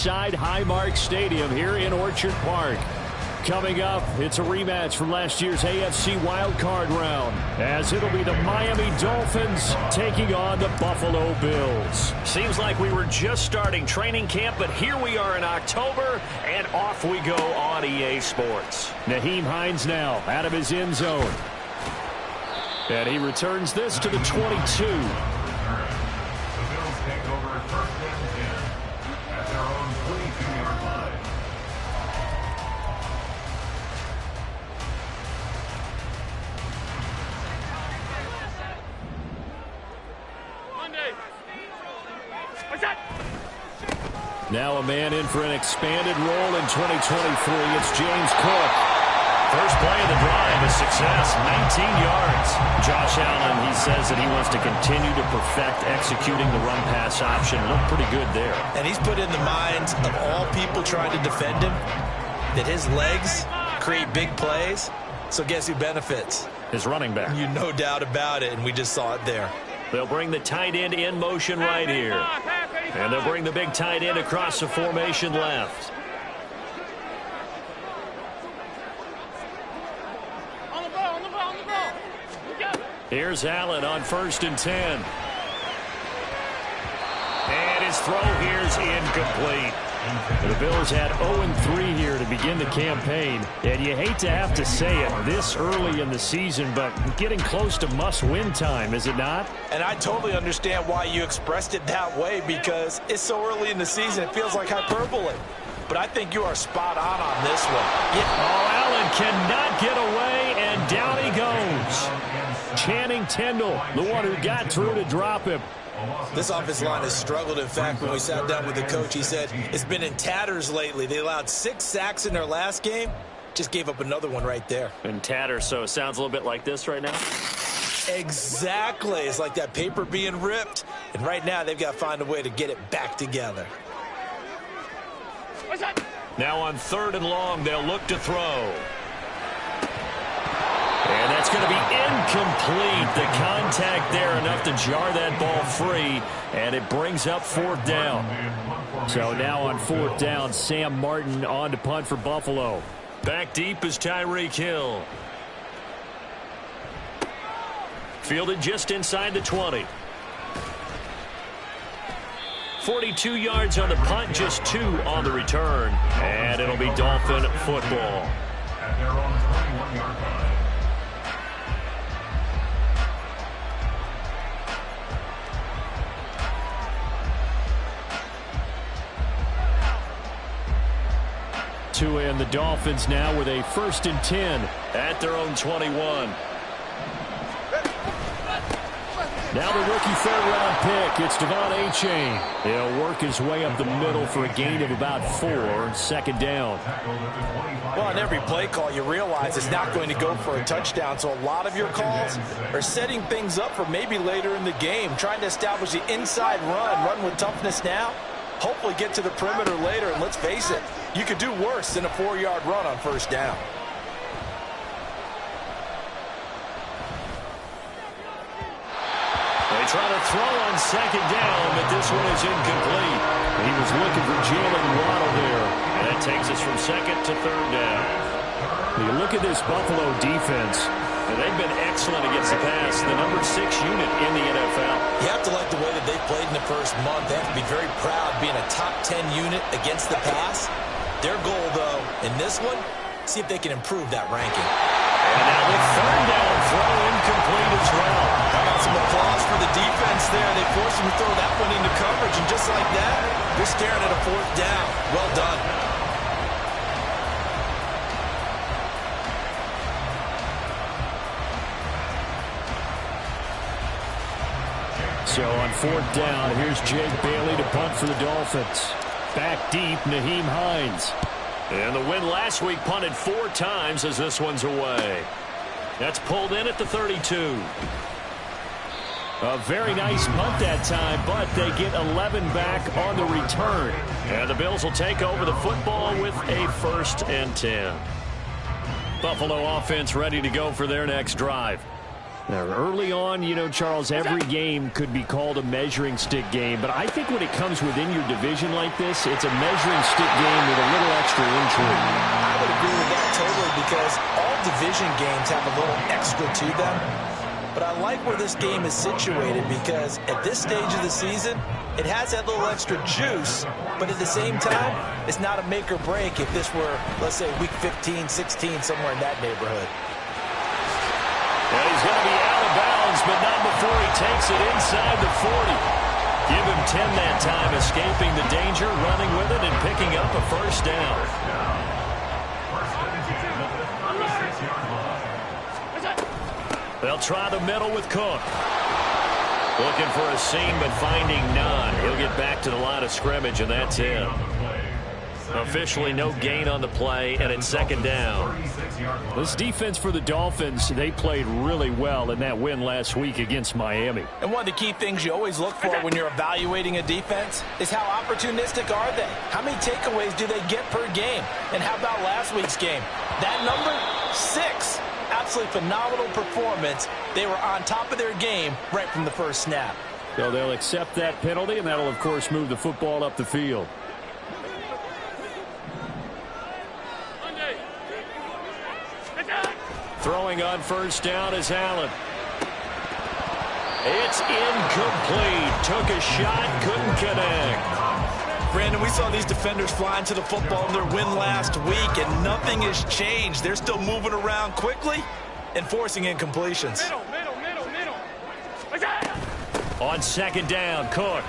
inside Highmark Stadium here in Orchard Park. Coming up, it's a rematch from last year's AFC wildcard round, as it'll be the Miami Dolphins taking on the Buffalo Bills. Seems like we were just starting training camp, but here we are in October, and off we go on EA Sports. Nyheim Hines now out of his end zone. And he returns this to the 22. Now a man in for an expanded role in 2023. It's James Cook. First play of the drive, a success, 19 yards. Josh Allen, he says that he wants to continue to perfect executing the run-pass option. Looked pretty good there. And he's put in the minds of all people trying to defend him that his legs create big plays. So guess who benefits? His running back. You no doubt about it, and we just saw it there. They'll bring the tight end in motion right here. And they'll bring the big tight end across the formation left. Here's Allen on 1st and 10. And his throw here's incomplete. The Bills had 0-3 here to begin the campaign. And you hate to have to say it this early in the season, but getting close to must-win time, is it not? And I totally understand why you expressed it that way, because it's so early in the season, it feels like hyperbole. But I think you are spot on this one. Yeah. Oh, Allen cannot get away, and down he goes. Channing Tindall, the one who got through to drop him. This offensive line has struggled. In fact, when we sat down with the coach, he said it's been in tatters lately. They allowed 6 sacks in their last game. Just gave up another one right there. In tatters, so it sounds a little bit like this right now? Exactly. It's like that paper being ripped. And right now, they've got to find a way to get it back together. Now on 3rd and long, they'll look to throw. And that's going to be incomplete. The contact there enough to jar that ball free, and it brings up 4th down. So now on 4th down, Sam Martin on to punt for Buffalo. Back deep is Tyreek Hill. Fielded just inside the 20. 42 yards on the punt, just 2 on the return. And it'll be Dolphin football. At their own 21-yard line. And the Dolphins now with a 1st and 10 at their own 21. Now the rookie 3rd-round pick. It's Devon Achane. He'll work his way up the middle for a gain of about 4. 2nd down. Well, on every play call, you realize it's not going to go for a touchdown. So a lot of your calls are setting things up for maybe later in the game, trying to establish the inside run with toughness now. Hopefully get to the perimeter later, and let's face it, you could do worse than a 4-yard run on 1st down. They try to throw on 2nd down, but this one is incomplete. He was looking for Jalen Waddle there. And that takes us from 2nd to 3rd down. You look at this Buffalo defense. And they've been excellent against the pass, the number 6 unit in the NFL. You have to like the way that they've played in the first month. They have to be very proud being a top 10 unit against the pass. Their goal, though, in this one, see if they can improve that ranking. And now the 3rd down throw incomplete as well. How about some applause for the defense there? They forced him to throw that one into coverage, and just like that, you're staring at a 4th down. Well done. So on 4th down, here's Jake Bailey to punt for the Dolphins. Back deep, Nyheim Hines. And the win last week punted 4 times as this one's away. That's pulled in at the 32. A very nice punt that time, but they get 11 back on the return. And the Bills will take over the football with a 1st and 10. Buffalo offense ready to go for their next drive. Early on, you know, Charles, every game could be called a measuring stick game, but I think when it comes within your division like this, it's a measuring stick game with a little extra intrigue. I would agree with that totally, because all division games have a little extra to them. But I like where this game is situated, because at this stage of the season, it has that little extra juice, but at the same time, it's not a make or break if this were, let's say, week 15, 16, somewhere in that neighborhood. And he's going to be out of bounds, but not before he takes it inside the 40. Give him 10 that time, escaping the danger, running with it, and picking up a first down. They'll try the middle with Cook. Looking for a seam, but finding none. He'll get back to the line of scrimmage, and that's it. Officially no gain on the play, and it's second down. This defense for the Dolphins, they played really well in that win last week against Miami. And one of the key things you always look for when you're evaluating a defense is how opportunistic are they? How many takeaways do they get per game? And how about last week's game? That number, 6. Absolutely phenomenal performance. They were on top of their game right from the first snap. So they'll accept that penalty, and that'll, of course, move the football up the field. Throwing on first down is Allen. It's incomplete. Took a shot, couldn't connect. Brandon, we saw these defenders flying to the football in their win last week, and nothing has changed. They're still moving around quickly and forcing incompletions. Middle. On second down, Cook.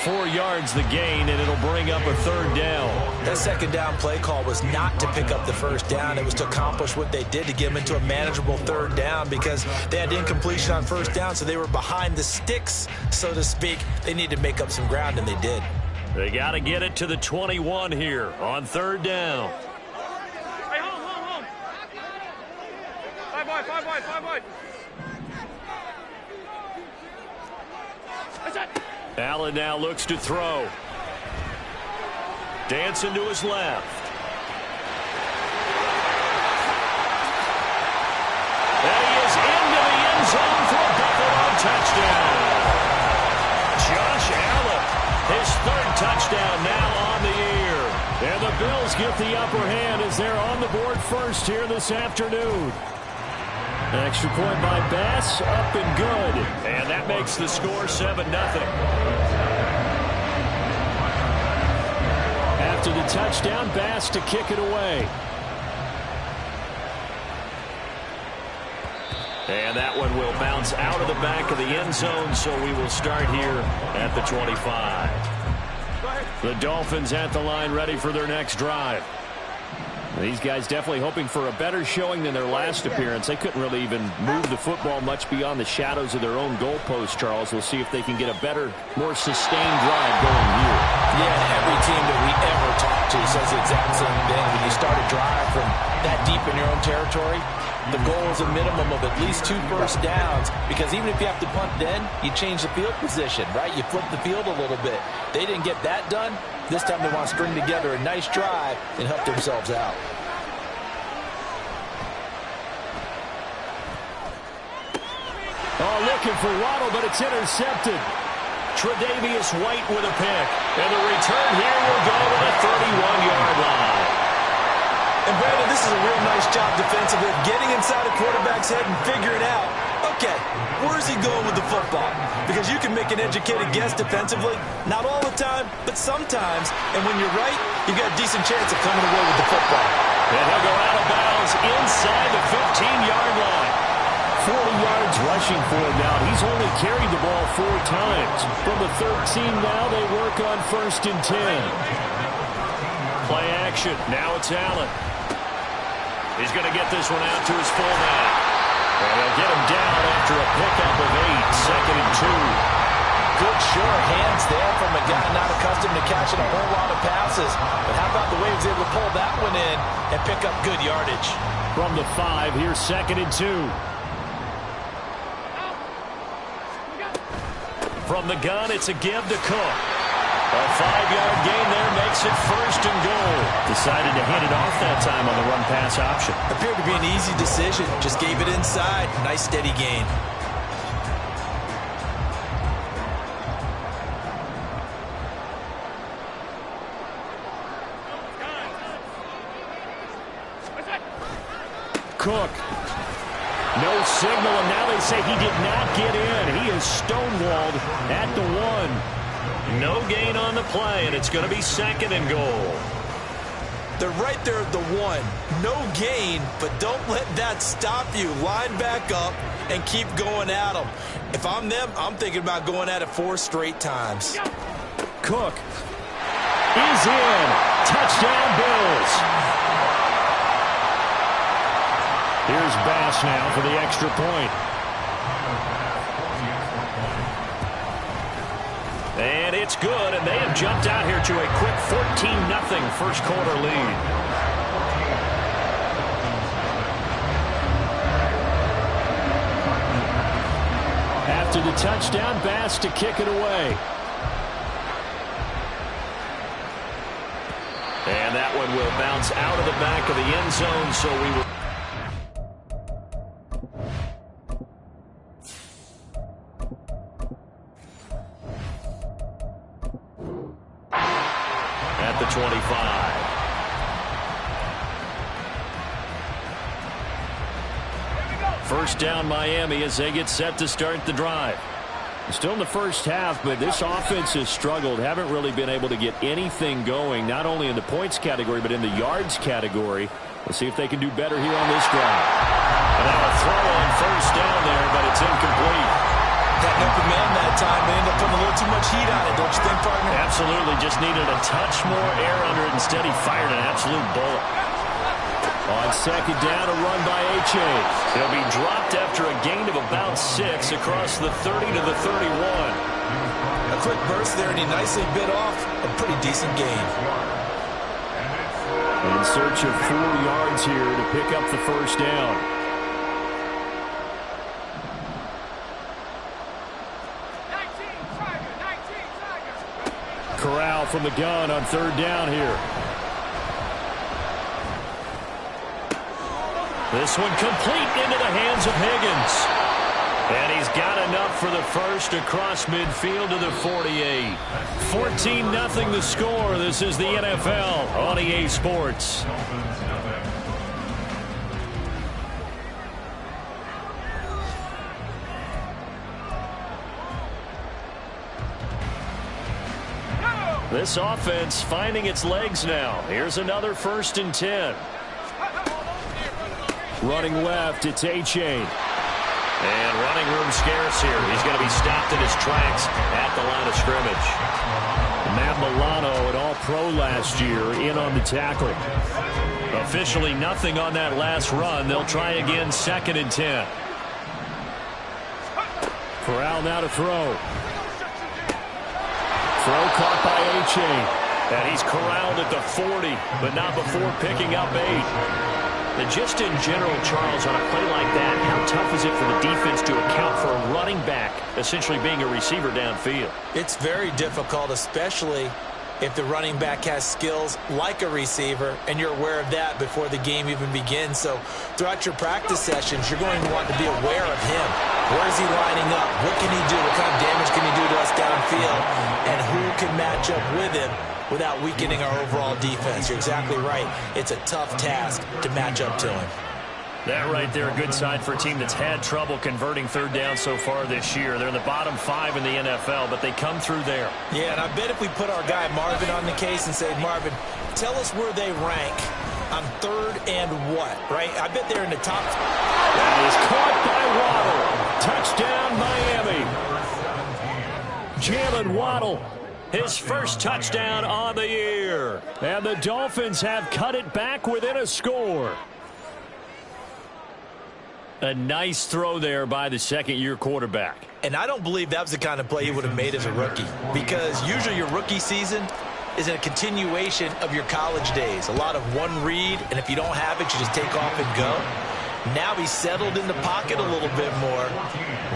4 yards the gain, and it'll bring up a third down. That second down play call was not to pick up the first down. It was to accomplish what they did, to get them into a manageable third down, because they had incompletion on first down, so they were behind the sticks, so to speak. They needed to make up some ground, and they did. They got to get it to the 21 here on third down. Hey, home. 5 wide. Allen now looks to throw. Dancing to his left. And he is into the end zone for a Buffalo touchdown. Josh Allen, his third touchdown now on the year. And the Bills get the upper hand as they're on the board first here this afternoon. An extra point by Bass, up and good. And that makes the score 7-0. After the touchdown, Bass to kick it away. And that one will bounce out of the back of the end zone, so we will start here at the 25. The Dolphins at the line, ready for their next drive. These guys definitely hoping for a better showing than their last appearance. They couldn't really even move the football much beyond the shadows of their own goalpost, Charles. We'll see if they can get a better, more sustained drive going here. Yeah, every team that we ever talk to says the exact same thing. When you start a drive from that deep in your own territory, the goal is a minimum of at least 2 first downs, because even if you have to punt then, you change the field position, right? You flip the field a little bit. They didn't get that done. This time they want to string together a nice drive and help themselves out. Oh, looking for Waddle, but it's intercepted. Tre'Davious White with a pick. And the return here will go to the 31-yard line. And Brandon, this is a real nice job defensively of getting inside a quarterback's head and figuring out, okay, where's he going with the football? Because you can make an educated guess defensively, not all the time, but sometimes. And when you're right, you've got a decent chance of coming away with the football. And he'll go out of bounds inside the 15-yard line. 40 yards rushing for him now. He's only carried the ball 4 times. From the 13 now, they work on 1st and 10. Play action. Now it's Allen. He's going to get this one out to his fullback. And they'll get him down after a pickup of 8. 2nd and 2. Good sure hands there from a guy not accustomed to catching a whole lot of passes. But how about the way he was able to pull that one in and pick up good yardage? From the 5, here's 2nd and 2. From the gun, it's a give to Cook. A 5-yard gain there makes it 1st and goal. Decided to hand it off that time on the run-pass option. Appeared to be an easy decision. Just gave it inside. Nice steady gain. Cook. No signal, and now they say he did not get in. He is stonewalled at the 1. No gain on the play, and it's going to be 2nd and goal. They're right there at the 1. No gain, but don't let that stop you. Line back up and keep going at them. If I'm them, I'm thinking about going at it 4 straight times. Cook is in. Touchdown, Bills. Here's Bass now for the extra point. And it's good, and they have jumped out here to a quick 14-0 first quarter lead. After the touchdown, Bass to kick it away. And that one will bounce out of the back of the end zone, so we will... at the 25. First down Miami as they get set to start the drive. Still in the first half, but this offense has struggled. Haven't really been able to get anything going, not only in the points category, but in the yards category. We'll see if they can do better here on this drive. And now a throw on first down there, but it's incomplete. Had an open man that time. They ended up putting a little too much heat on it, don't you think, partner? Absolutely. Just needed a touch more air under it. Instead, he fired an absolute bullet. On second down, a run by H.A. He'll be dropped after a gain of about 6 across the 30 to the 31. A quick burst there, and he nicely bit off a pretty decent gain. In search of 4 yards here to pick up the first down. Corral from the gun on third down here. This one complete into the hands of Higgins. And he's got enough for the first across midfield to the 48. 14-0 the score. This is the NFL on EA Sports. This offense finding its legs now. Here's another 1st and 10. Running left, it's A-Chain. And running room scarce here. He's going to be stopped in his tracks at the line of scrimmage. Matt Milano, an all-pro last year, in on the tackle. Officially nothing on that last run. They'll try again 2nd and 10. Corral now to throw. Throw caught by A-Chain. And he's corralled at the 40, but not before picking up 8. And just in general, Charles, on a play like that, how tough is it for the defense to account for a running back essentially being a receiver downfield? It's very difficult, especially if the running back has skills like a receiver, and you're aware of that before the game even begins. So throughout your practice sessions, you're going to want to be aware of him. Where is he lining up? What can he do? What kind of damage can he do to us downfield? And who can match up with him without weakening our overall defense? You're exactly right. It's a tough task to match up to him. That right there, a good sign for a team that's had trouble converting third down so far this year. They're in the bottom 5 in the NFL, but they come through there. Yeah, and I bet if we put our guy Marvin on the case and say, Marvin, tell us where they rank on 3rd and what, right? I bet they're in the top. That is caught by Waddle. Touchdown, Miami. Jalen Waddle. His first touchdown on the year. And the Dolphins have cut it back within a score. A nice throw there by the second-year quarterback. And I don't believe that was the kind of play he would have made as a rookie, because usually your rookie season is a continuation of your college days. A lot of one read, and if you don't have it, you just take off and go. Now he's settled in the pocket a little bit more,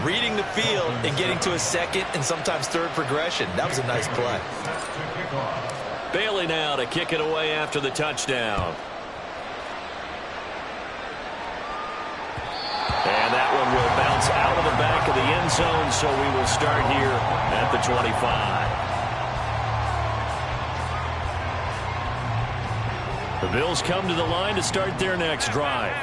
reading the field and getting to a second and sometimes third progression. That was a nice play. Bailey now to kick it away after the touchdown. And that one will bounce out of the back of the end zone, so we will start here at the 25. The Bills come to the line to start their next drive.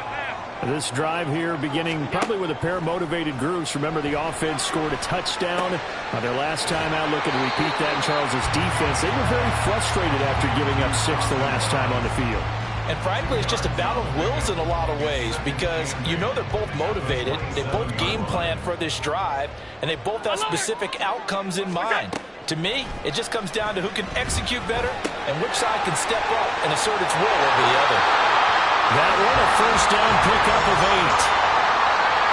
This drive here beginning probably with a pair of motivated groups. Remember, the offense scored a touchdown their last time out, looking to repeat that in Charles's defense. They were very frustrated after giving up 6 the last time on the field. And frankly, it's just a battle of wills in a lot of ways because you know they're both motivated. They both game plan for this drive, and they both have specific outcomes in mind. To me, it just comes down to who can execute better and which side can step up and assert its will over the other. That one, a first down pickup of 8.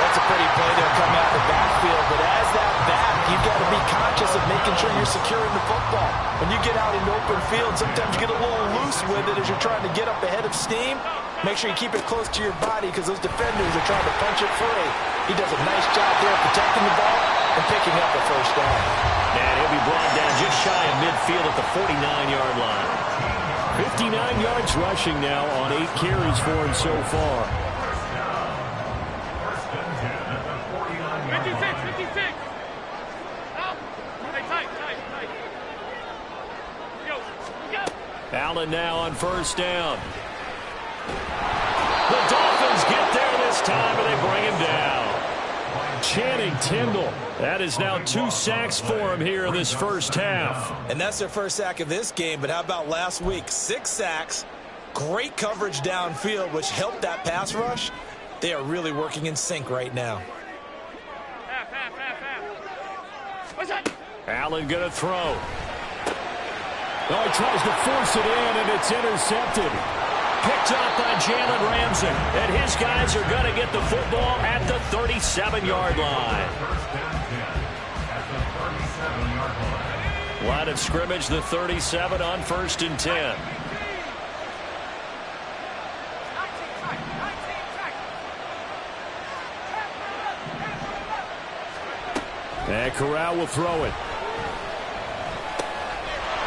That's a pretty play there coming out of the backfield, but as that back, you've got to be conscious of making sure you're securing the football. When you get out in open field, sometimes you get a little loose with it as you're trying to get up ahead of steam. Make sure you keep it close to your body because those defenders are trying to punch it free. He does a nice job there protecting the ball and picking up the first down. And he'll be brought down just shy of midfield at the 49-yard line. 59 yards rushing now on 8 carries for him so far. 56. Out. Tight. Go. Allen now on first down. The Dolphins get there this time, and they bring him down. Channing Tindall. That is now 2 sacks for him here in this first half. And that's their first sack of this game, but how about last week? 6 sacks, great coverage downfield, which helped that pass rush. They are really working in sync right now. What's that? Allen going to throw. Oh, he tries to force it in, and it's intercepted. Picked up by Jalen Ramsey. And his guys are going to get the football at the 37-yard line. Line of scrimmage, the 37 on 1st and 10. And Corral will throw it.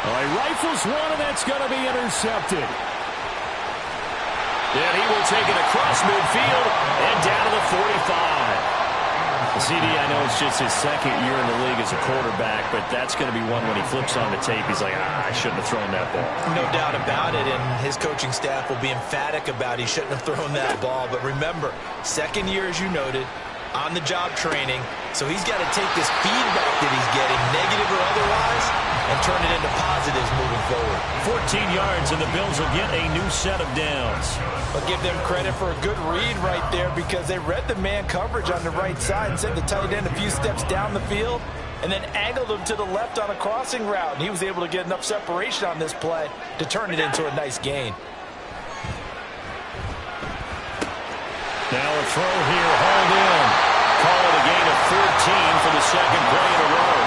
Oh, he rifles one, and that's going to be intercepted. And he will take it across midfield and down to the 45. CD, I know it's just his second year in the league as a quarterback, but that's going to be one when he flips on the tape. He's like, I shouldn't have thrown that ball. No doubt about it, and his coaching staff will be emphatic about he shouldn't have thrown that ball. But remember, second year, as you noted, on-the-job training, so he's got to take this feedback that he's getting, negative or otherwise, and turn it into positives moving forward. 14 yards, and the Bills will get a new set of downs. But give them credit for a good read right there because they read the man coverage on the right side and sent the tight end a few steps down the field and then angled him to the left on a crossing route. And he was able to get enough separation on this play to turn it into a nice gain. Now a throw here, hauled in. Call it a gain of 14 for the second play in a row.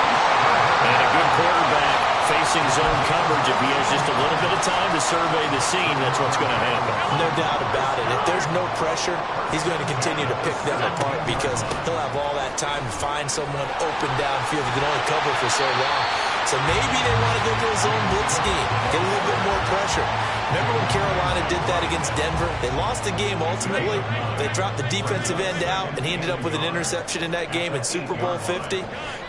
And a good quarterback facing zone coverage. If he has just a little bit of time to survey the scene, that's what's going to happen. No doubt about it. If there's no pressure, he's going to continue to pick them apart because he'll have all that time to find someone open downfield. He can only cover for so long. So maybe they want to go to a zone blitz scheme, get a little bit more pressure. Remember when Carolina did that against Denver? They lost the game ultimately. They dropped the defensive end out, and he ended up with an interception in that game in Super Bowl 50.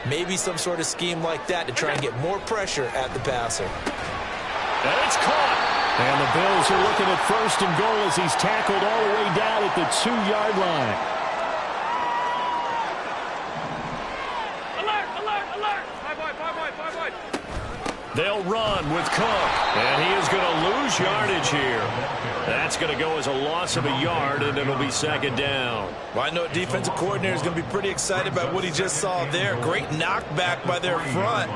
Maybe some sort of scheme like that to try and get more pressure at the passer. And it's caught. And the Bills are looking at 1st and goal as he's tackled all the way down at the 2-yard line. Alert. 5 wide. They'll run with Cook, and he is going to lose yardage here. That's going to go as a loss of a yard, and it'll be second down. Well, I know a defensive coordinator is going to be pretty excited by what he just saw there. Great knockback by their front.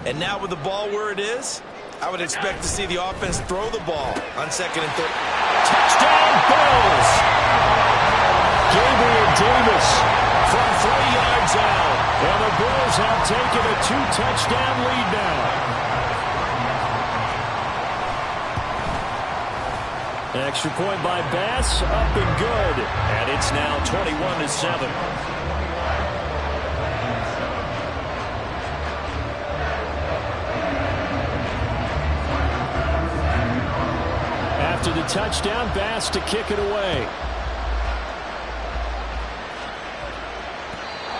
And now with the ball where it is, I would expect to see the offense throw the ball on 2nd and 3rd. Touchdown, Bills! Gabriel Davis from 3 yards out. And the Bills have taken a 2-touchdown lead now. Extra point by Bass, up and good. And it's now 21-7. After the touchdown, Bass to kick it away.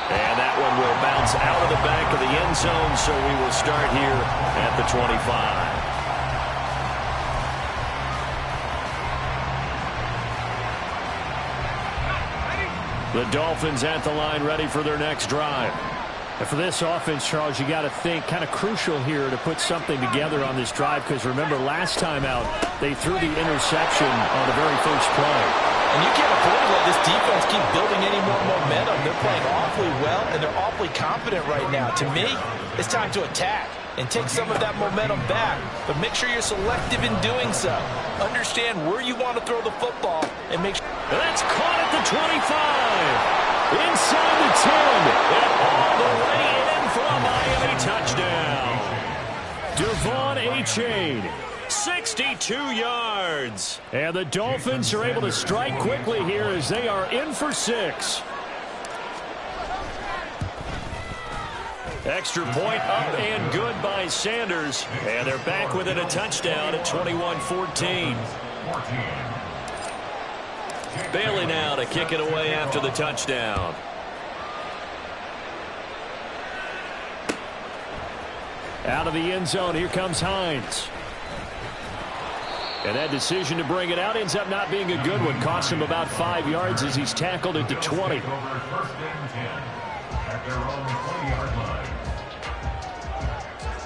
And that one will bounce out of the back of the end zone, so we will start here at the 25. The Dolphins at the line, ready for their next drive. And for this offense, Charles, you got to think kind of crucial here to put something together on this drive, because remember last time out they threw the interception on the very first play. And you can't afford to let this defense keep building any more momentum. They're playing awfully well, and they're awfully confident right now. To me, it's time to attack and take some of that momentum back, but make sure you're selective in doing so. Understand where you want to throw the football and make sure. That's caught at the 25. Inside the 10. And all the way in for a Miami touchdown. Devon Achane, 62 yards. And the Dolphins are able to strike quickly here as they are in for 6. Extra point up and good by Sanders. And they're back within a touchdown at 21-14. Bailey now to kick it away after the touchdown. Out of the end zone, here comes Hines. And that decision to bring it out ends up not being a good one. Costs him about 5 yards as he's tackled at the 20.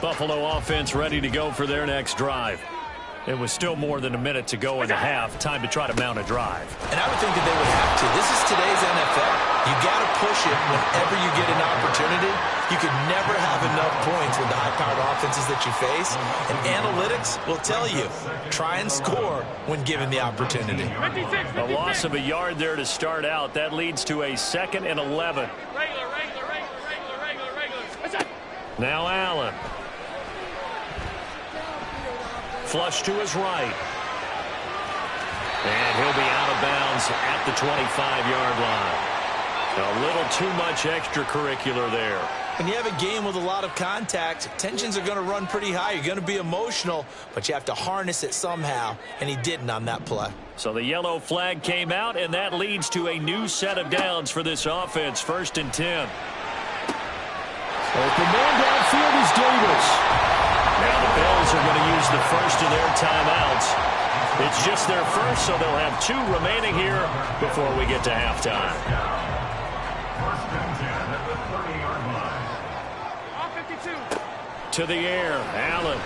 Buffalo offense ready to go for their next drive. It was still more than a minute to go in the half. Time to try to mount a drive. And I would think that they would have to. This is today's NFL. You got to push it whenever you get an opportunity. You could never have enough points with the high-powered offenses that you face. And analytics will tell you, try and score when given the opportunity. 56, 56. A loss of a yard there to start out. That leads to a 2nd and 11. Regular. What's that? Now Allen. Flush to his right. And he'll be out of bounds at the 25-yard line. A little too much extracurricular there. When you have a game with a lot of contact, tensions are going to run pretty high. You're going to be emotional, but you have to harness it somehow, and he didn't on that play. So the yellow flag came out, and that leads to a new set of downs for this offense. 1st and 10. Open man downfield is Davis. Now the Bills are going to use the first of their timeouts. It's just their first, so they'll have 2 remaining here before we get to halftime. All 52. To the air, Allen.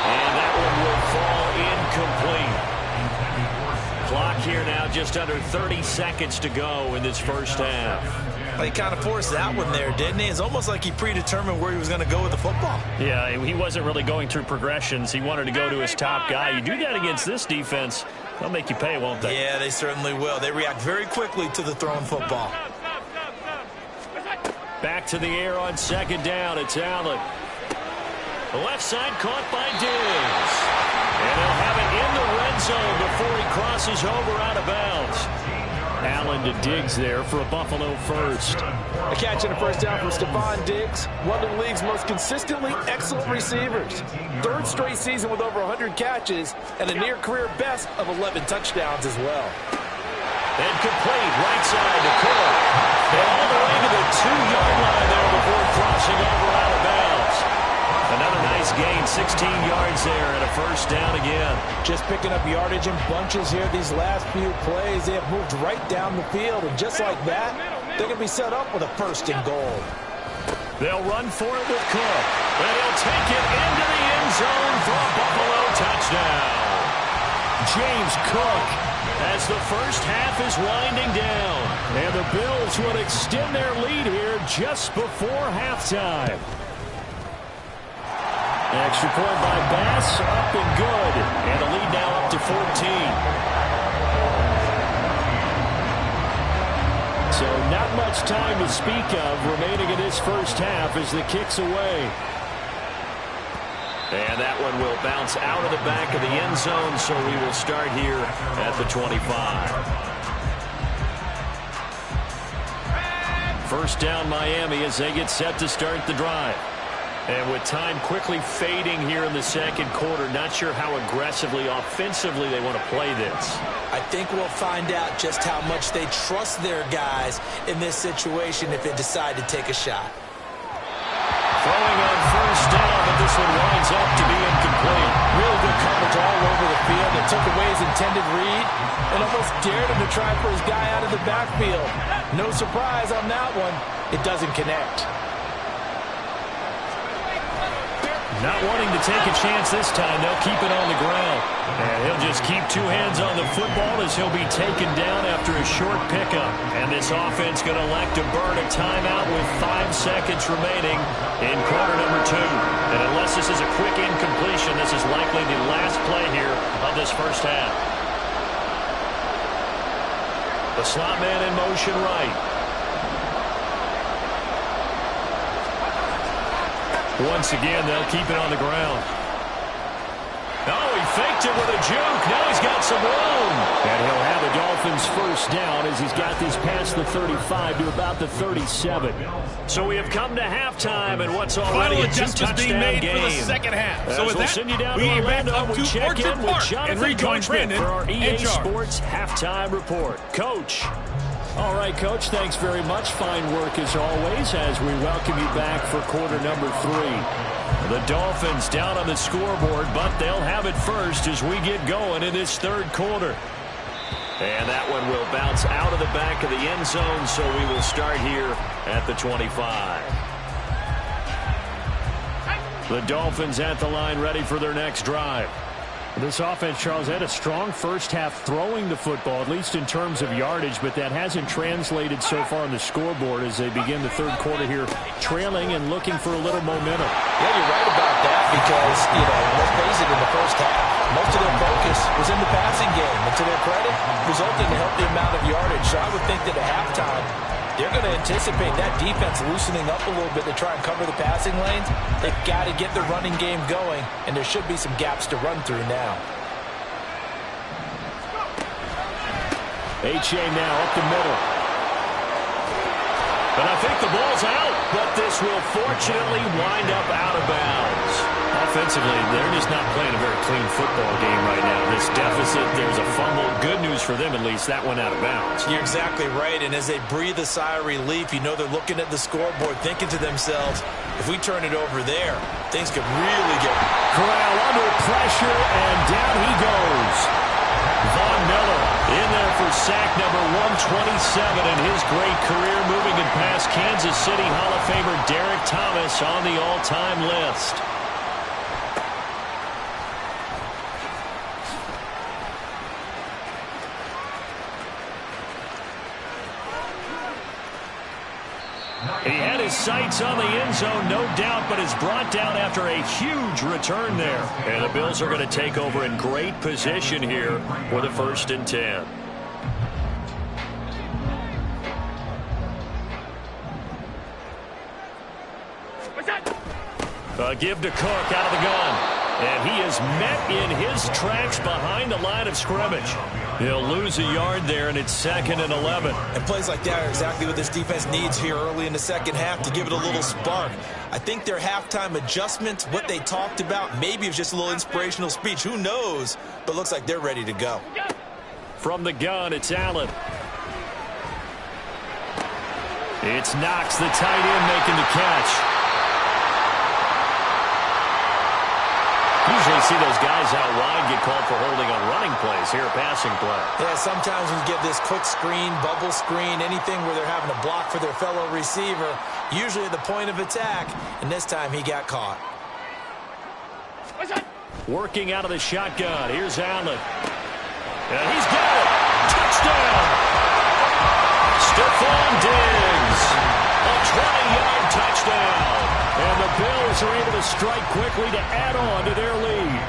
And that one will fall incomplete. Clock here now just under 30 seconds to go in this first half. Well, he kind of forced that one there, didn't he? It's almost like he predetermined where he was going to go with the football. Yeah, he wasn't really going through progressions. He wanted to go to his top guy. You do that against this defense, they'll make you pay, won't they? Yeah, they certainly will. They react very quickly to the thrown football. Stop. What's that? Back to the air on 2nd down. It's Allen. The left side caught by Diggs. And they'll have it in the red zone before he crosses over out of bounds. Allen to Diggs there for a Buffalo first. A catch and a first down from Stephon Diggs, one of the league's most consistently excellent receivers. 3rd straight season with over 100 catches and a near-career best of 11 touchdowns as well. And complete right side to Cook. And all the way to the 2-yard line there before crossing over out of bounds. Another nice gain, 16 yards there, and a first down again. Just picking up yardage in bunches here these last few plays. They have moved right down the field, and just like that, they're going to be set up with a 1st and goal. They'll run for it with Cook, and he'll take it into the end zone for a Buffalo touchdown. James Cook As the first half is winding down. And the Bills would extend their lead here just before halftime. Extra point by Bass, up and good. And the lead now up to 14. So not much time to speak of remaining in this first half as the kick's away. And that one will bounce out of the back of the end zone, so we will start here at the 25. First down Miami as they get set to start the drive. And with time quickly fading here in the second quarter, not sure how aggressively, offensively they want to play this. I think we'll find out just how much they trust their guys in this situation if they decide to take a shot. Throwing on first down, but this one winds up to be incomplete. Really good coverage all over the field. It took away his intended read and almost dared him to try for his guy out of the backfield. No surprise on that one. It doesn't connect. Not wanting to take a chance this time, they'll keep it on the ground. And he'll just keep two hands on the football as he'll be taken down after a short pickup. And this offense going to elect to burn a timeout with 5 seconds remaining in quarter number 2. And unless this is a quick incompletion, this is likely the last play here of this first half. The slot man in motion right. Once again, they'll keep it on the ground. Oh, he faked it with a juke. Now he's got some room. And he'll have the Dolphins first down as he's got this past the 35 to about the 37. So we have come to halftime, and what's already a two-touchdown being made game. for the second half. So with we'll that, send you down we to get back Orlando. up We to check Orchard in with Park Jonathan and rejoin Coachman Brandon for our EA and Charles. Sports Halftime Report. Coach. All right, Coach, thanks very much. Fine work as always as we welcome you back for quarter number 3. The Dolphins down on the scoreboard, but they'll have it first as we get going in this third quarter. And that one will bounce out of the back of the end zone, so we will start here at the 25. The Dolphins at the line ready for their next drive. This offense, Charles, had a strong first half throwing the football, at least in terms of yardage, but that hasn't translated so far on the scoreboard as they begin the third quarter here, trailing and looking for a little momentum. Yeah, you're right about that because, let's face it, in the first half, most of their focus was in the passing game. And to their credit, resulting in a healthy amount of yardage. So I would think that at halftime, they're going to anticipate that defense loosening up a little bit to try and cover the passing lanes. They've got to get the running game going, and there should be some gaps to run through now. H.A. now up the middle. But I think the ball's out, but this will fortunately wind up out of bounds. Offensively, they're just not playing a very clean football game right now. This deficit, there's a fumble. Good news for them, at least. That one out of bounds. You're exactly right, and as they breathe a sigh of relief, they're looking at the scoreboard, thinking to themselves, if we turn it over there, things could really get... Corral under pressure, and down he goes. Von Miller in there for sack number 127 in his great career, moving it past Kansas City Hall of Famer Derek Thomas on the all-time list. He had his sights on the end zone, no doubt, but is brought down after a huge return there. And the Bills are going to take over in great position here for the 1st and 10. Give to Cook out of the gun. And he is met in his tracks behind the line of scrimmage. He'll lose a yard there, and it's 2nd and 11. And plays like that are exactly what this defense needs here early in the second half to give it a little spark. I think their halftime adjustments, what they talked about, maybe it was just a little inspirational speech. Who knows? But it looks like they're ready to go. From the gun, it's Allen. It's Knox, the tight end, making the catch. Usually see those guys out wide get called for holding on running plays. Here, a passing play. Yeah, sometimes we get this quick screen, bubble screen, anything where they're having to block for their fellow receiver, usually at the point of attack, and this time he got caught. Working out of the shotgun. Here's Allen. And he's got it. Touchdown. Stephon Diggs. A 20-yard touchdown. And the Bills are able to strike quickly to add on to their lead.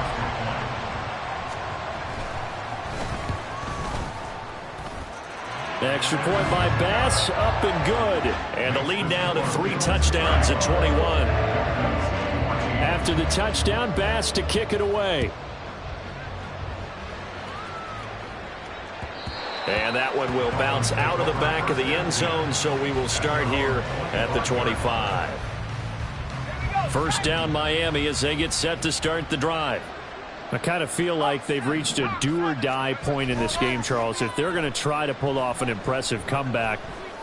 Extra point by Bass, up and good. And the lead now to 3 touchdowns at 21. After the touchdown, Bass to kick it away. And that one will bounce out of the back of the end zone, so we will start here at the 25. First down Miami as they get set to start the drive. I kind of feel like they've reached a do-or-die point in this game, Charles. If they're going to try to pull off an impressive comeback,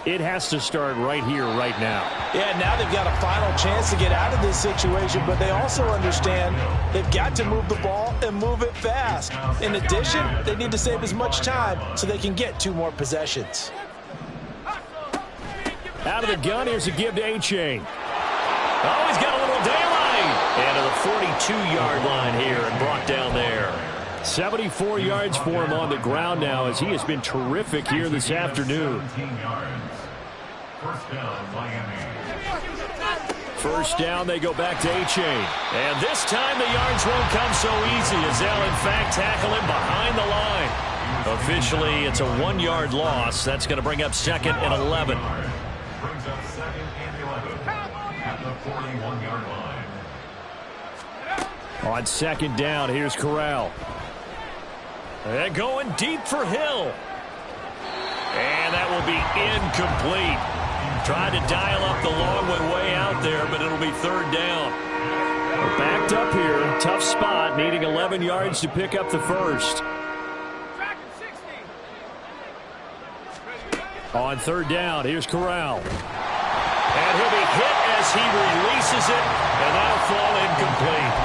it has to start right here, right now. Yeah, now they've got a final chance to get out of this situation, but they also understand they've got to move the ball and move it fast. In addition, they need to save as much time so they can get 2 more possessions. Out of the gun, here's a give to A-Chain. Oh, he's got a little daylight. And to the 42-yard line here and brought down there. 74 yards for him on the ground now as he has been terrific here this afternoon. First down, they go back to A-Chain. And this time the yards won't come so easy as they'll in fact tackle him behind the line. Officially, it's a 1-yard loss. That's going to bring up 2nd and 11. Brings up 2nd and 11 at the 41-yard line. On 2nd down, here's Corral. And going deep for Hill. And that will be incomplete. Trying to dial up the long one way out there, but it'll be 3rd down. We're backed up here. Tough spot, needing 11 yards to pick up the first. On 3rd down, here's Corral. And he'll be hit as he releases it, and that'll fall incomplete.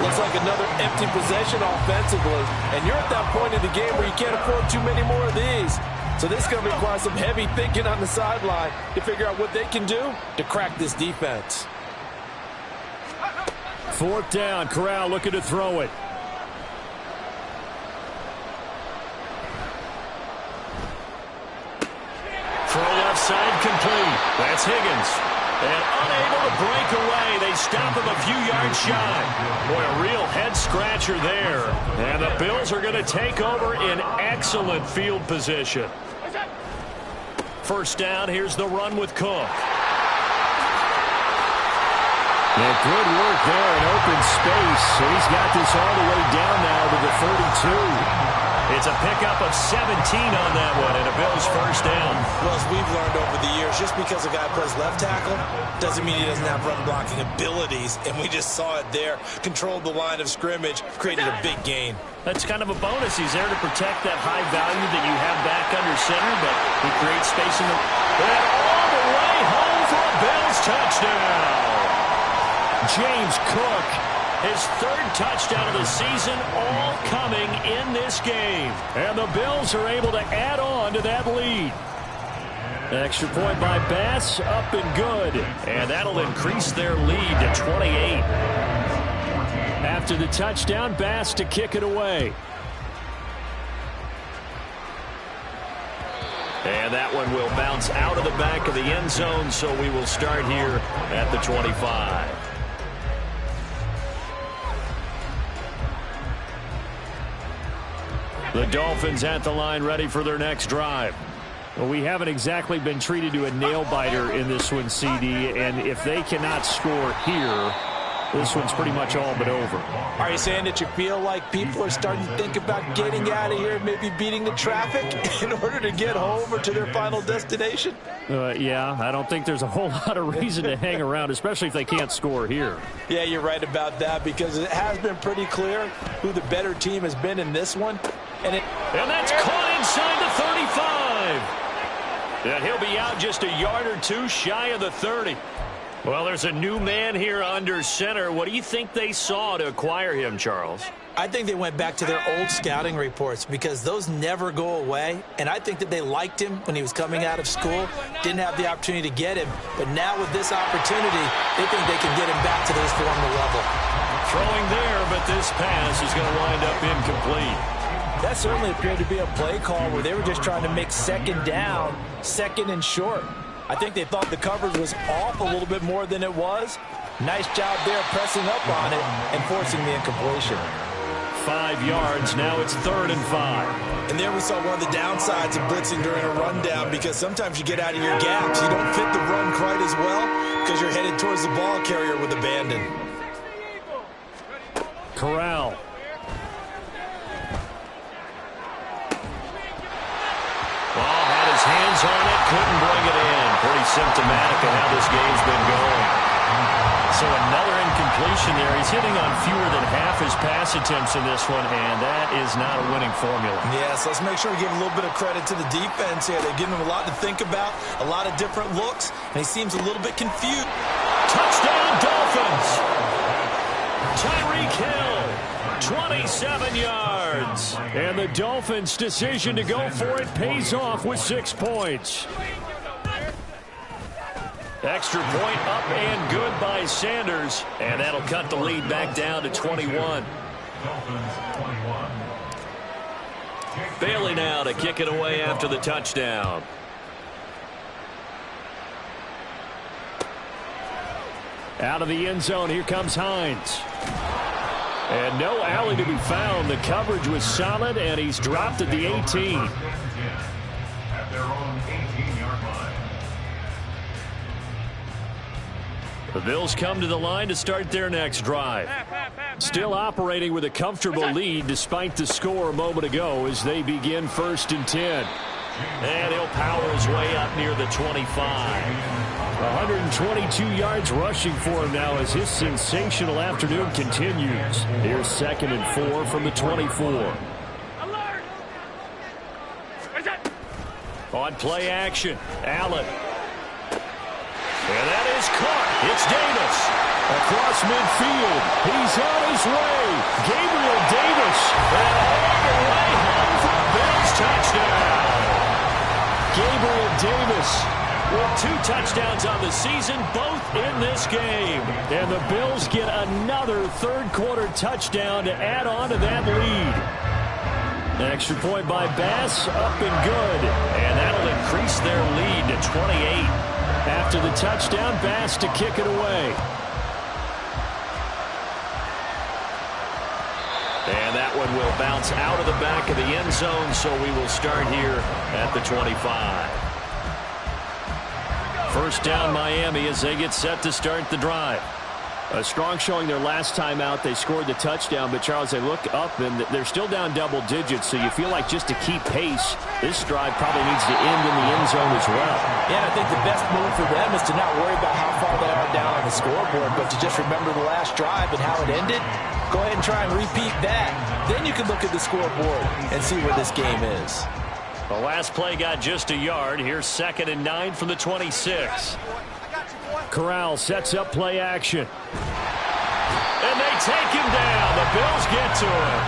Looks like another empty possession offensively, and you're at that point in the game where you can't afford too many more of these. So this is going to require some heavy thinking on the sideline to figure out what they can do to crack this defense. 4th down, Corral looking to throw it. Throw left side complete. That's Higgins. And unable to break away, they stop him a few yards shy. Boy, a real head-scratcher there. And the Bills are going to take over in excellent field position. First down, here's the run with Cook. And good work there in open space. So he's got this all the way down now to the 32. It's a pickup of 17 on that one, and a Bills first down. Well, as we've learned over the years, just because a guy plays left tackle doesn't mean he doesn't have run-blocking abilities, and we just saw it there. Controlled the line of scrimmage, created a big gain. That's kind of a bonus. He's there to protect that high value that you have back under center, but he creates space in the... And all the way home for a Bills touchdown. James Cook, his 3rd touchdown of the season, all coming in this game. And the Bills are able to add on to that lead. Extra point by Bass, up and good. And that'll increase their lead to 28. After the touchdown, Bass to kick it away. And that one will bounce out of the back of the end zone, so we will start here at the 25. The Dolphins at the line, ready for their next drive. Well, we haven't exactly been treated to a nail-biter in this one, CD, and if they cannot score here, this one's pretty much all but over. Are you saying that you feel like people are starting to think about getting out of here, maybe beating the traffic in order to get home or to their final destination? Yeah, I don't think there's a whole lot of reason to hang around, especially if they can't score here. Yeah, you're right about that, because it has been pretty clear who the better team has been in this one. And that's caught inside the 35. And he'll be out just a yard or two shy of the 30. Well, there's a new man here under center. What do you think they saw to acquire him, Charles? I think they went back to their old scouting reports because those never go away. And I think that they liked him when he was coming out of school, didn't have the opportunity to get him. But now with this opportunity, they think they can get him back to this former level. Throwing there, but this pass is going to wind up incomplete. That certainly appeared to be a play call where they were just trying to make 2nd down, 2nd and short. I think they thought the coverage was off a little bit more than it was. Nice job there pressing up on it and forcing the incompletion. 5 yards, now it's 3rd and 5. And there we saw one of the downsides of blitzing during a rundown, because sometimes you get out of your gaps. You don't fit the run quite as well because you're headed towards the ball carrier with abandon. Corral. Hands on it, couldn't bring it in. Pretty symptomatic of how this game's been going. So another incompletion there. He's hitting on fewer than half his pass attempts in this one, and that is not a winning formula. Yes, let's make sure we give a little bit of credit to the defense here. They're giving him a lot to think about, a lot of different looks, and he seems a little bit confused. Touchdown, Dolphins! Tyreek Hill, 27 yards. And the Dolphins' decision to go for it pays off with 6 points. Extra point up and good by Sanders. And that'll cut the lead back down to 21. Bailey now to kick it away after the touchdown. Out of the end zone, here comes Hines. And no alley to be found. The coverage was solid, and he's dropped at the 18. At their own 18-yard line. The Bills come to the line to start their next drive. Still operating with a comfortable lead despite the score a moment ago as they begin 1st and 10. And he'll power his way up near the 25. 122 yards rushing for him now as his sensational afternoon continues. Here's 2nd and 4 from the 24. Alert! On play action, Allen. And that is caught. It's Davis. Across midfield, he's on his way. Gabriel Davis. And all the way home for a Bills touchdown. Gabriel Davis with 2 touchdowns on the season, both in this game. And the Bills get another third-quarter touchdown to add on to that lead. Extra point by Bass, up and good. And that'll increase their lead to 28. After the touchdown, Bass to kick it away. And that one will bounce out of the back of the end zone, so we will start here at the 25. First down, Miami, as they get set to start the drive. A strong showing their last time out. They scored the touchdown, but, Charles, they look up, and they're still down double digits, so you feel like just to keep pace, this drive probably needs to end in the end zone as well. Yeah, I think the best move for them is to not worry about how far they are down on the scoreboard, but to just remember the last drive and how it ended. Go ahead and try and repeat that. Then you can look at the scoreboard and see where this game is. The last play got just a yard. Here's 2nd and 9 from the 26. Corral sets up play action. And they take him down. The Bills get to him.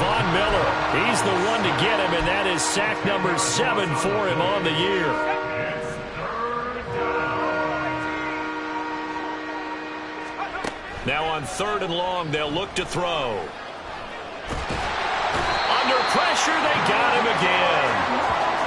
Von Miller, he's the one to get him, and that is sack number 7 for him on the year. Now on 3rd and long, they'll look to throw. Under pressure, they got him again.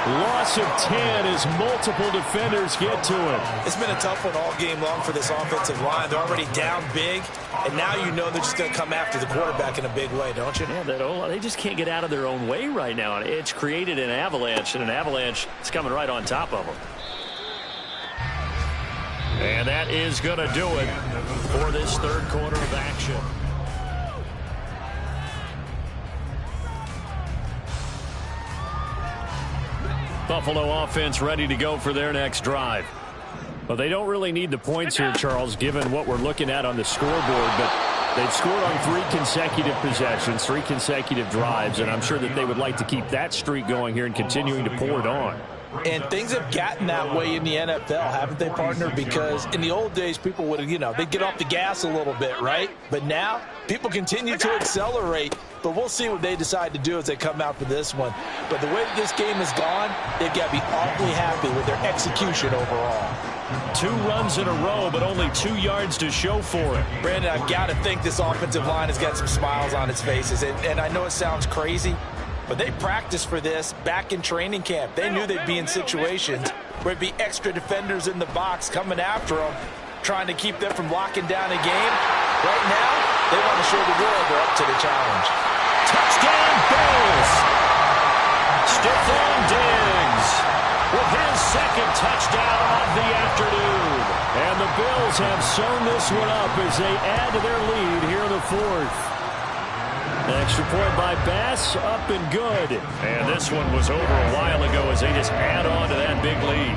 Loss of 10 as multiple defenders get to him. It's been a tough one all game long for this offensive line. They're already down big, and now you know they're just going to come after the quarterback in a big way, don't you? Yeah, they just can't get out of their own way right now. It's created an avalanche, and an avalanche is coming right on top of them. And that is going to do it for this 3rd quarter of action. Buffalo offense ready to go for their next drive. Well, they don't really need the points here, Charles, given what we're looking at on the scoreboard, but they've scored on 3 consecutive possessions, 3 consecutive drives, and I'm sure that they would like to keep that streak going here and continuing to pour it on. And things have gotten that way in the NFL, haven't they, partner? Because in the old days, people would, they'd get off the gas a little bit, right? But now, people continue to accelerate. But we'll see what they decide to do as they come out for this one. But the way that this game has gone, they've got to be awfully happy with their execution overall. 2 runs in a row, but only 2 yards to show for it. Brandon, I've got to think this offensive line has got some smiles on its faces. And I know it sounds crazy, but they practiced for this back in training camp. They knew they'd be in situations where it'd be extra defenders in the box coming after them, trying to keep them from locking down a game. Right now, they want to show the world they're up to the challenge. Touchdown, Bills! Stephon Diggs with his 2nd touchdown of the afternoon. And the Bills have sewn this one up as they add to their lead here in the 4th. Extra point by Bass, up and good. And this one was over a while ago as they just add on to that big lead.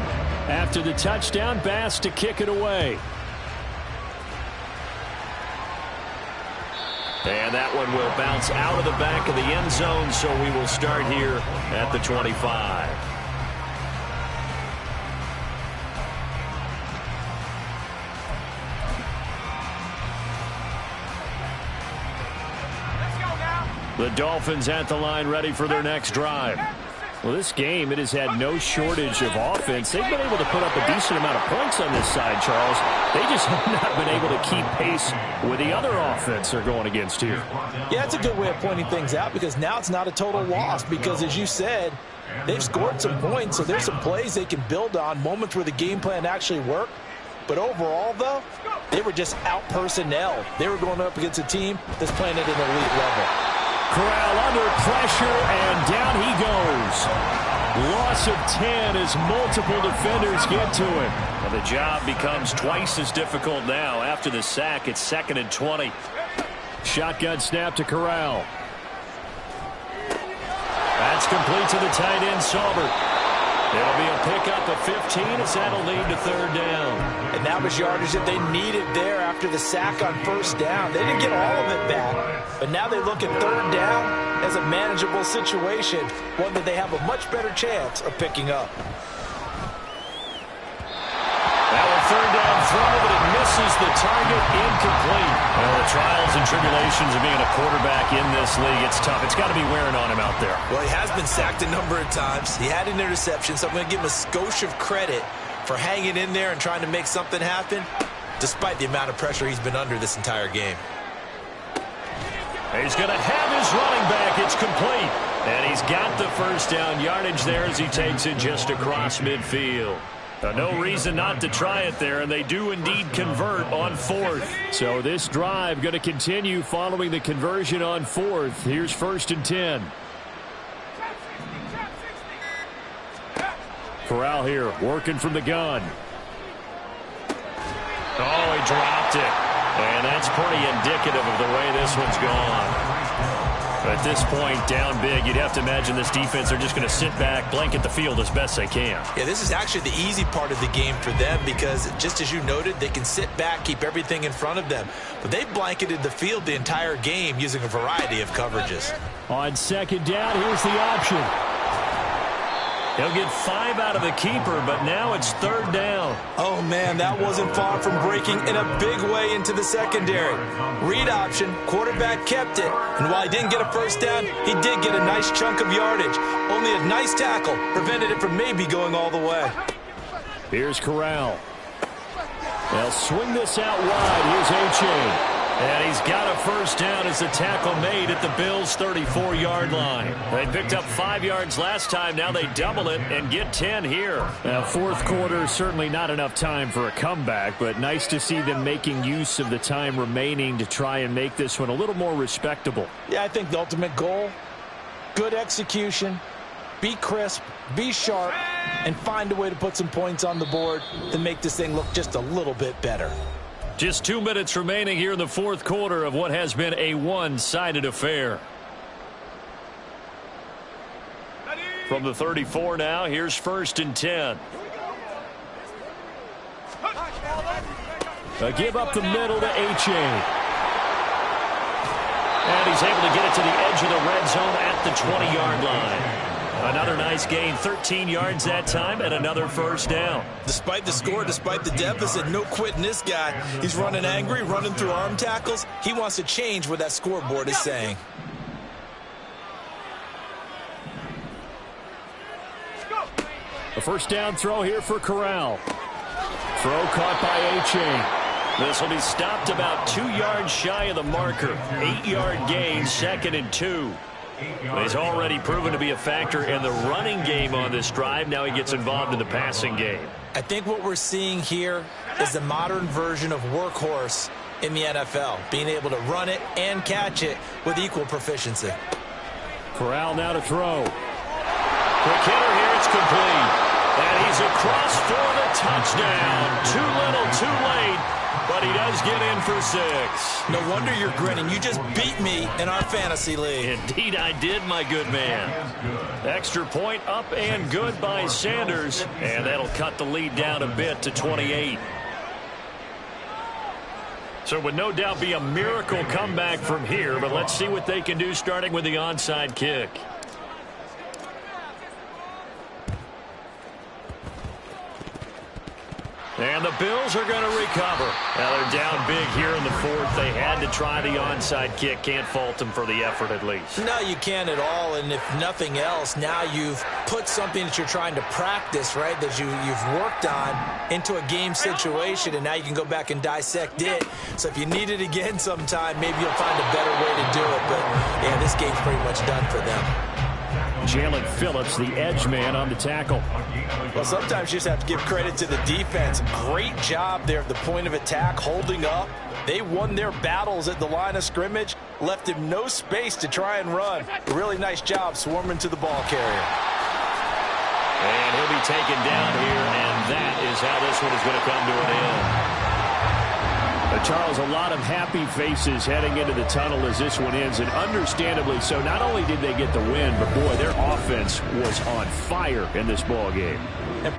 After the touchdown, Bass to kick it away. And that one will bounce out of the back of the end zone, so we will start here at the 25. The Dolphins at the line, ready for their next drive. Well, this game, it has had no shortage of offense. They've been able to put up a decent amount of points on this side, Charles. They just have not been able to keep pace with the other offense they're going against here. Yeah, it's a good way of pointing things out because now it's not a total loss because, as you said, they've scored some points, so there's some plays they can build on, moments where the game plan actually worked. But overall, though, they were just out personnel. They were going up against a team that's playing at an elite level. Corral under pressure, and down he goes. Loss of 10 as multiple defenders get to him. And the job becomes twice as difficult now. After the sack, it's 2nd and 20. Shotgun snap to Corral. That's complete to the tight end, Saubert. It'll be a pickup of 15 as that'll lead to 3rd down. And that was yardage that they needed there after the sack on 1st down. They didn't get all of it back, but now they look at 3rd down as a manageable situation, one that they have a much better chance of picking up. That one 3rd down throw, but it misses the target, incomplete. Well, the trials and tribulations of being a quarterback in this league, it's tough. It's got to be wearing on him out there. Well, he has been sacked a number of times. He had an interception, so I'm going to give him a skosh of credit for hanging in there and trying to make something happen, despite the amount of pressure he's been under this entire game. He's going to have his running back. It's complete. And he's got the 1st down yardage there as he takes it just across midfield. No reason not to try it there, and they do indeed convert on 4th. So this drive going to continue following the conversion on 4th. Here's 1st and 10. Corral here, working from the gun. Oh, he dropped it. And that's pretty indicative of the way this one's gone. At this point, down big, you'd have to imagine this defense, they're just going to sit back, blanket the field as best they can. Yeah, this is actually the easy part of the game for them because, just as you noted, they can sit back, keep everything in front of them. But they blanketed the field the entire game using a variety of coverages. On 2nd down, here's the option. He'll get 5 out of the keeper, but now it's 3rd down. Oh, man, that wasn't far from breaking in a big way into the secondary. Read option, quarterback kept it, and while he didn't get a 1st down, he did get a nice chunk of yardage. Only a nice tackle prevented it from maybe going all the way. Here's Corral. They'll swing this out wide. Here's Achane. And he's got a 1st down as the tackle made at the Bills' 34-yard line. They picked up 5 yards last time. Now they double it and get 10 here. Now, 4th quarter, certainly not enough time for a comeback, but nice to see them making use of the time remaining to try and make this one a little more respectable. Yeah, I think the ultimate goal, good execution, be crisp, be sharp, and find a way to put some points on the board to make this thing look just a little bit better. Just 2 minutes remaining here in the 4th quarter of what has been a one-sided affair. From the 34 now, here's 1st and 10. A give up the middle to Achane. And he's able to get it to the edge of the red zone at the 20-yard line. Another nice gain, 13 yards that time, and another 1st down. Despite the score, despite the deficit, no quitting this guy. He's running angry, running through arm tackles. He wants to change what that scoreboard is saying. A 1st down throw here for Corral. Throw caught by Achane. This will be stopped about 2 yards shy of the marker. 8-yard gain, 2nd and 2. He's already proven to be a factor in the running game on this drive. Now he gets involved in the passing game. I think what we're seeing here is the modern version of workhorse in the NFL, being able to run it and catch it with equal proficiency. Corral now to throw. Quick hitter here, it's complete. And he's across for the touchdown. Too little, too late. But he does get in for 6. No wonder you're grinning. You just beat me in our fantasy league. Indeed I did, my good man. Extra point up and good by Sanders. And that'll cut the lead down a bit to 28. So it would no doubt be a miracle comeback from here, but let's see what they can do starting with the onside kick. And the Bills are going to recover. Now they're down big here in the fourth. They had to try the onside kick. Can't fault them for the effort at least. No, you can't at all. And if nothing else, now you've put something that you're trying to practice, right, that you've worked on into a game situation, and now you can go back and dissect it. So if you need it again sometime, maybe you'll find a better way to do it. But, yeah, this game's pretty much done for them. Jalen Phillips, the edge man on the tackle. Well, sometimes you just have to give credit to the defense. Great job there at the point of attack, holding up. They won their battles at the line of scrimmage, left him no space to try and run. Really nice job swarming to the ball carrier. And he'll be taken down here, and that is how this one is going to come to an end. Charles, a lot of happy faces heading into the tunnel as this one ends, and understandably so. Not only did they get the win, but boy, their offense was on fire in this ball game. And